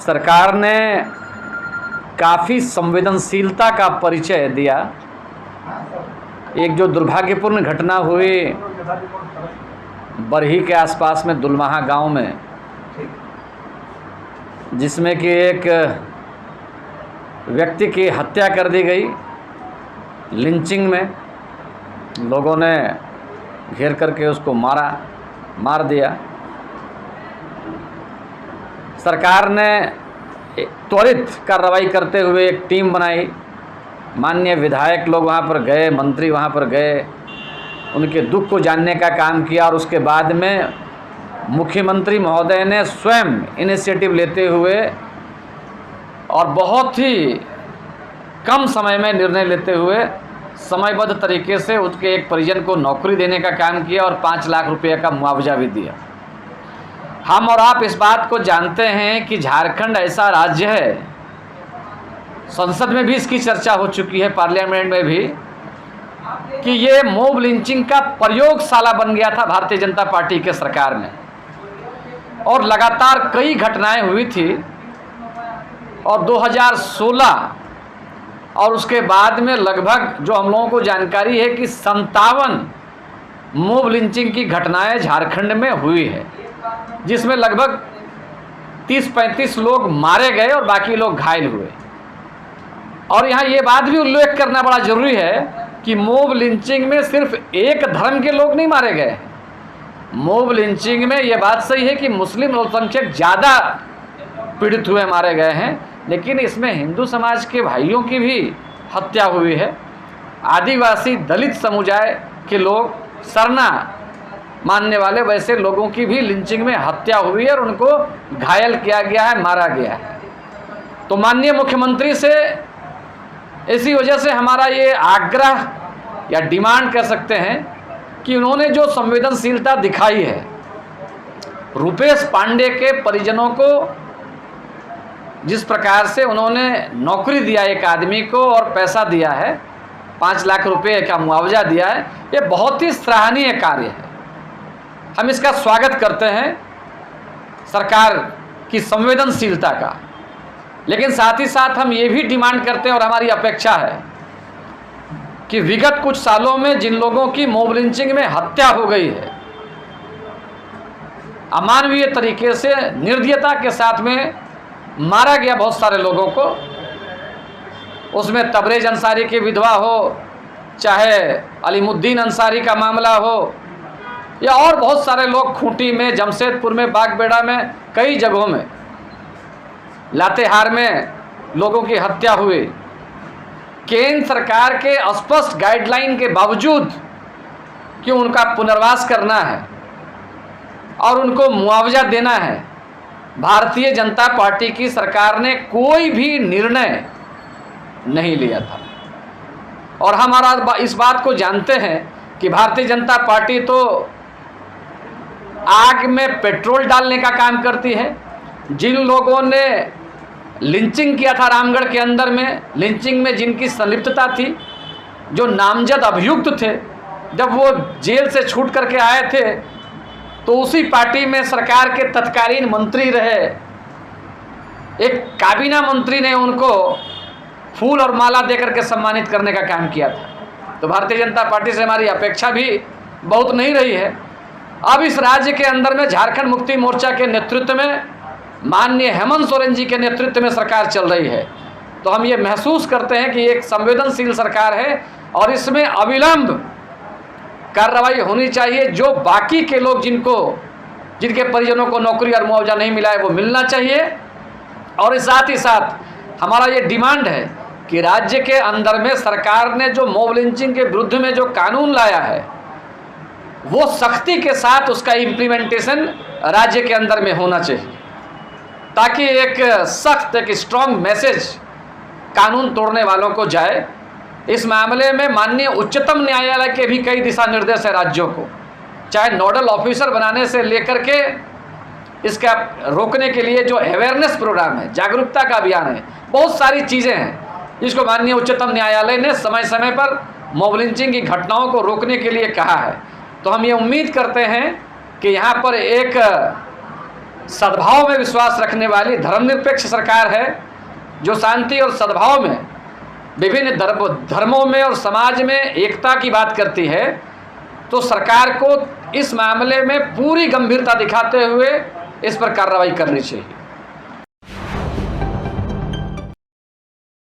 सरकार ने काफ़ी संवेदनशीलता का परिचय दिया। एक जो दुर्भाग्यपूर्ण घटना हुई बरही के आसपास में दुलमाहा गांव में, जिसमें कि एक व्यक्ति की हत्या कर दी गई। लिंचिंग में लोगों ने घेर करके उसको मार दिया। सरकार ने त्वरित कार्रवाई करते हुए एक टीम बनाई। माननीय विधायक लोग वहाँ पर गए, मंत्री वहाँ पर गए, उनके दुख को जानने का काम किया और उसके बाद में मुख्यमंत्री महोदय ने स्वयं इनिशिएटिव लेते हुए और बहुत ही कम समय में निर्णय लेते हुए समयबद्ध तरीके से उसके एक परिजन को नौकरी देने का काम किया और 5 लाख रुपये का मुआवजा भी दिया। हम और आप इस बात को जानते हैं कि झारखंड ऐसा राज्य है, संसद में भी इसकी चर्चा हो चुकी है, पार्लियामेंट में भी, कि ये मॉब लिंचिंग का प्रयोगशाला बन गया था भारतीय जनता पार्टी के सरकार में, और लगातार कई घटनाएं हुई थी। और 2016 और उसके बाद में लगभग जो हम लोगों को जानकारी है कि 57 मॉब लिंचिंग की घटनाएं झारखंड में हुई है, जिसमें लगभग 30-35 लोग मारे गए और बाकी लोग घायल हुए। और यहाँ ये बात भी उल्लेख करना बड़ा ज़रूरी है कि मॉब लिंचिंग में सिर्फ एक धर्म के लोग नहीं मारे गए। मॉब लिंचिंग में ये बात सही है कि मुस्लिम अल्पसंख्यक ज़्यादा पीड़ित हुए, मारे गए हैं, लेकिन इसमें हिंदू समाज के भाइयों की भी हत्या हुई है। आदिवासी दलित समुदाय के लोग, सरना मानने वाले वैसे लोगों की भी लिंचिंग में हत्या हुई है और उनको घायल किया गया है, मारा गया है। तो माननीय मुख्यमंत्री से इसी वजह से हमारा ये आग्रह या डिमांड कह सकते हैं कि उन्होंने जो संवेदनशीलता दिखाई है, रुपेश पांडे के परिजनों को जिस प्रकार से उन्होंने नौकरी दिया एक आदमी को और पैसा दिया है, 5 लाख रुपए का मुआवजा दिया है, ये बहुत ही सराहनीय कार्य है। हम इसका स्वागत करते हैं सरकार की संवेदनशीलता का, लेकिन साथ ही साथ हम ये भी डिमांड करते हैं और हमारी अपेक्षा है कि विगत कुछ सालों में जिन लोगों की मॉब लिंचिंग में हत्या हो गई है, अमानवीय तरीके से निर्दयता के साथ में मारा गया बहुत सारे लोगों को, उसमें तबरेज अंसारी की विधवा हो, चाहे अलीमुद्दीन अंसारी का मामला हो, या और बहुत सारे लोग खूंटी में, जमशेदपुर में, बागबेड़ा में, कई जगहों में, लातेहार में लोगों की हत्या हुई। केंद्र सरकार के स्पष्ट गाइडलाइन के बावजूद कि उनका पुनर्वास करना है और उनको मुआवजा देना है, भारतीय जनता पार्टी की सरकार ने कोई भी निर्णय नहीं लिया था। और हमारा इस बात को जानते हैं कि भारतीय जनता पार्टी तो आग में पेट्रोल डालने का काम करती है। जिन लोगों ने लिंचिंग किया था रामगढ़ के अंदर में, लिंचिंग में जिनकी संलिप्तता थी, जो नामजद अभियुक्त थे, जब वो जेल से छूट करके आए थे तो उसी पार्टी में सरकार के तत्कालीन मंत्री रहे एक काबीना मंत्री ने उनको फूल और माला देकर के सम्मानित करने का काम किया था। तो भारतीय जनता पार्टी से हमारी अपेक्षा भी बहुत नहीं रही है। अब इस राज्य के अंदर में झारखंड मुक्ति मोर्चा के नेतृत्व में, माननीय हेमंत सोरेन जी के नेतृत्व में सरकार चल रही है, तो हम ये महसूस करते हैं कि एक संवेदनशील सरकार है और इसमें अविलंब कार्रवाई होनी चाहिए। जो बाकी के लोग जिनके परिजनों को नौकरी और मुआवजा नहीं मिला है वो मिलना चाहिए। और साथ ही साथ हमारा ये डिमांड है कि राज्य के अंदर में सरकार ने जो मॉब लिंचिंग के विरुद्ध में जो कानून लाया है वो सख्ती के साथ उसका इम्प्लीमेंटेशन राज्य के अंदर में होना चाहिए, ताकि एक सख्त, एक स्ट्रॉन्ग मैसेज कानून तोड़ने वालों को जाए। इस मामले में माननीय उच्चतम न्यायालय के भी कई दिशा निर्देश है राज्यों को, चाहे नोडल ऑफिसर बनाने से लेकर के इसका रोकने के लिए जो अवेयरनेस प्रोग्राम है, जागरूकता का अभियान है, बहुत सारी चीज़ें हैं जिसको माननीय उच्चतम न्यायालय ने समय समय पर मॉब लिंचिंग की घटनाओं को रोकने के लिए कहा है। तो हम ये उम्मीद करते हैं कि यहाँ पर एक सद्भाव में विश्वास रखने वाली धर्मनिरपेक्ष सरकार है, जो शांति और सद्भाव में विभिन्न धर्मों में और समाज में एकता की बात करती है, तो सरकार को इस मामले में पूरी गंभीरता दिखाते हुए इस पर कार्रवाई करनी चाहिए।